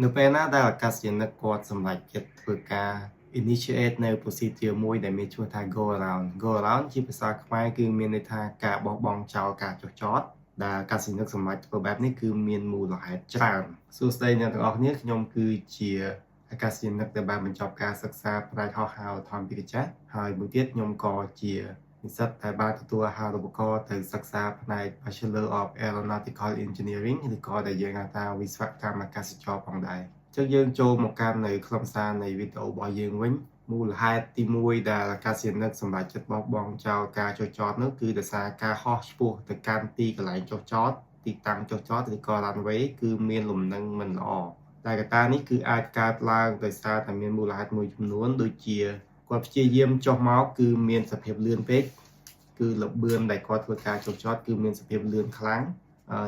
នៅពេលណាដែលអាកាសយានិកគាត់សម្រេចចិត្តធ្វើការ initiate នៅ procedure មួយដែលមានឈ្មោះថា go around go around ជាភាសាខ្មែរគឺមានន័យថាការបោះបង់ចោលការចុះចតដែលអាកាសយានិកសម្រេចធ្វើបែបនេះគឺមានមូលហេតុច្រើនសួស្តីអ្នកទាំងអស់គ្នាខ្ញុំគឺជាអាកាសយានិកដែលបានបញ្ចប់ការសិក្សាផ្នែកហោះហើរឧទ្ធម្ភាគចក្រហើយមួយទៀតខ្ញុំក៏ជានិស្សិតដែលបានទទួលអាហារូបករណ៍ទៅសិក្សាផ្នែក Bachelor of Aeronautical Engineering ឬក៏ដែលយើងហៅថាវិស្វកម្មអាកាសចរផងដែរអញ្ចឹងយើងចូលមកកាន់នៅខ្លឹមសារនៃវីដេអូរបស់យើងវិញមូលហេតុទី1ដែលអាកាសយានិកសម្រាប់ចិត្តបោះបង់ចោលការចុះចតនោះគឺដោយសារការហោះឆ្ពោះទៅកាន់ទីកន្លែងចុះចតទីតាំងចុះចតឬក៏ runway គឺមានលំនឹងមិនល្អតែកត្តានេះគឺអាចកើតឡើងដោយសារតែមានមូលហេតុមួយចំនួនដូចជាគាត់ព្យាយាមចុះមកគឺមានសភាពលឿនពេកគឺលបឿនដែលគាត់ធ្វើការចុះចតគឺមានសភាពលឿនខ្លាំង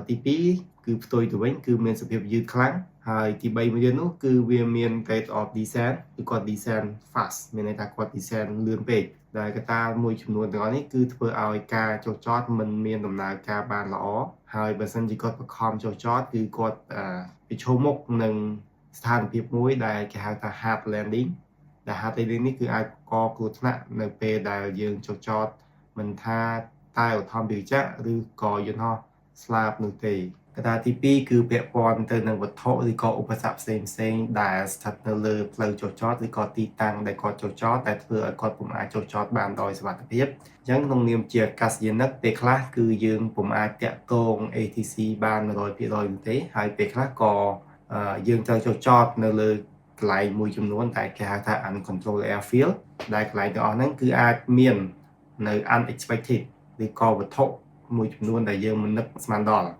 ទី2គឺផ្ទុយទៅវិញគឺមានសភាពយឺតខ្លាំងហើយទី3មួយទៀតនោះគឺវាមាន rate of descent គឺគាត់ descent fast មានន័យថាគាត់ descent លឿនពេកដែលកត្តាមួយចំនួនទាំងអស់នេះគឺធ្វើឲ្យការចុះចតមិនមានដំណើរការបានល្អហើយបើសិនជាគាត់បង្ខំចុះចតគឺគាត់ប្រឈមមុខនឹងស្ថានភាពមួយដែលគេហៅថា hard landing ដែល hard landing នេះគឺអាចកគ្រោះថ្នាក់នៅពេលដែលយើងចុះចតមិនថាតែឧទ្ធម្ភាគចក្រឬក៏យន្តហោះស្លាបនោះទេកត្តាទី2គឺពាក់ព័ន្ធទៅនឹងវត្ថុឬក៏ឧបសគ្គផ្សេងៗដែលស្ថិតនៅលើផ្លូវចុះចតឬក៏ទីតាំងដែលគាត់ចុះចតតែធ្វើឲ្យគាត់ពុំអាចចុះចតបានដោយសុវត្ថិភាពអញ្ចឹងក្នុងនាមជាអាកាសយានិកពេលខ្លះគឺយើងពុំអាចតាក់ទង ATC បាន 100% នោះទេហើយពេលខ្លះក៏យើងត្រូវចុះចតនៅលើកន្លែងមួយចំនួនតែគេហៅថា uncontrolled airfield ដែលកន្លែងទាំងអស់ហ្នឹងគឺអាចមាននៅ unexpected ឬក៏វត្ថុមួយចំនួនដែលយើងមិននឹកស្មានដល់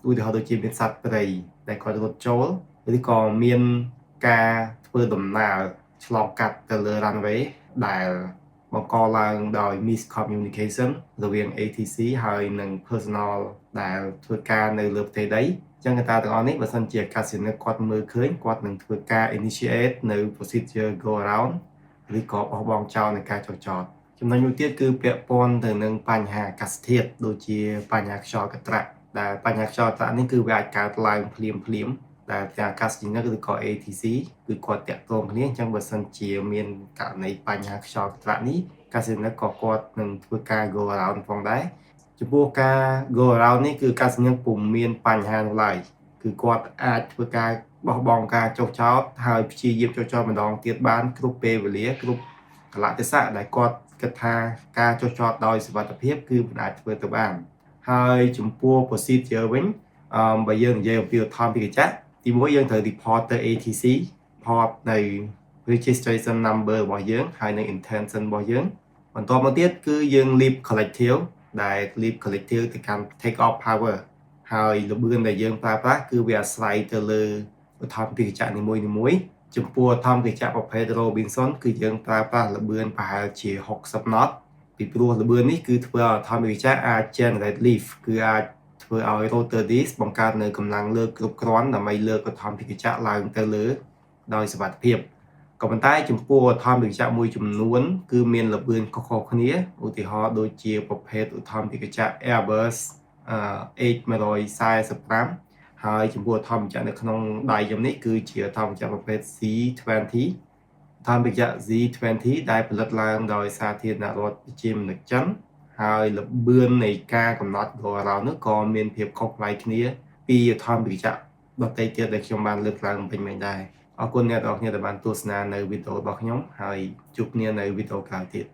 ឧទាហរណ៍ដូចជាមានសត្វព្រៃដែលគាត់រត់ចូលឬក៏មានការធ្វើដំណើរឆ្លងកាត់ទៅលើ runway ដែលបង្កឡើងដោយ miscommunication រវាង ATC ហើយនិង personnel ដែលធ្វើការនៅលើផ្ទៃដីអញ្ចឹងកត្តាទាំងអស់នេះបើសិនជាអាកាសយានិកគាត់មើលឃើញគាត់នឹងធ្វើការ initiate នៅ procedure go around ឬក៏បោះបង់ចោលនៃការចុះចតចំណុចមួយទៀតគឺពាក់ព័ន្ធទៅនឹងបញ្ហាអាកាសធាតុដូចជាបញ្ហាខ្យល់កន្ត្រាក់ដែលបញ្ហាខ្យល់កន្ត្រាក់នេះគឺវាអាចកើតឡើងភ្លាមដែលទាំងអាកាសយានិកឬក៏ ATC គឺគាត់តាក់ទងគ្នាអញ្ចឹងបើសិនជាមានករណីបញ្ហាខ្យល់កន្ត្រាក់នេះអាកាសយានិកក៏គាត់នឹងធ្វើការ go around ផងដែរចំពោះការ go around នេះគឺអាកាសយានិកពុំមានបញ្ហានោះឡើយគឺគាត់អាចធ្វើការបោះបង់ការចុះចតហើយព្យាយាមចុះចតម្ដងទៀតបានគ្រប់ពេលវេលាគ្រប់កលៈទេសៈដែលគាត់គិតថាការចុះចតដោយសុវត្ថិភាពគឺមិនអាចធ្វើទៅបានហើយចំពោះ procedure វិញបើយើងនិយាយអំពីឧទ្ធម្ភាគចក្រទី1យើងត្រូវ report ទៅ ATC report នៅ registration number របស់យើងហើយនៅ intention របស់យើងបន្ទាប់មកទៀតគឺយើង leave collective ដែល leave collective ទៅកាន់ take off power ហើយល្បឿនដែលយើងប្រើប្រាស់គឺវាអាស្រ័យទៅលើឧទ្ធម្ភាគចក្រនីមួយៗចំពោះឧទ្ធម្ភាគចក្រប្រភេទ Robinson គឺយើងប្រើប្រាស់ល្បឿនប្រហែលជា60 knot ពីព្រោះល្បឿននេះគឺធ្វើឲ្យឧទ្ធម្ភាគចក្រអាច generate lift គឺអាចធ្វើឲ្យ rotor disc បង្កើតនៅកម្លាំងលើកគ្រប់គ្រាន់ដើម្បីលើកឧទ្ធម្ភាគចក្រឡើងទៅលើដោយសុវត្ថិភាពក៏ប៉ុន្តែចំពោះឧទ្ធម្ភាគចក្រមួយចំនួនគឺមានល្បឿនខុសៗគ្នាឧទាហរណ៍ដូចជាប្រភេទឧទ្ធម្ភាគចក្រ Airbus H145 ហើយចំពោះឧទ្ធម្ភាគចក្រនៅក្នុងដៃខ្ញុំនេះគឺជាឧទ្ធម្ភាគចក្រប្រភេទ Z20 ឧទ្ធម្ភាគចក្រ Z20 ដែលផលិតឡើងដោយសាធារណរដ្ឋប្រជាមានិតចិនហើយល្បឿននៃការកំណត់ go around នោះក៏មានភាពខុសប្លែកគ្នាពីឧទ្ធម្ភាគចក្រដទៃទៀតដែលខ្ញុំបានលើកឡើងពេញមិញដែរអរគុណអ្នកទាំងអស់គ្នាដែលបានទស្សនានៅវីដេអូរបស់ខ្ញុំហើយជួបគ្នានៅវីដេអូក្រោយទៀត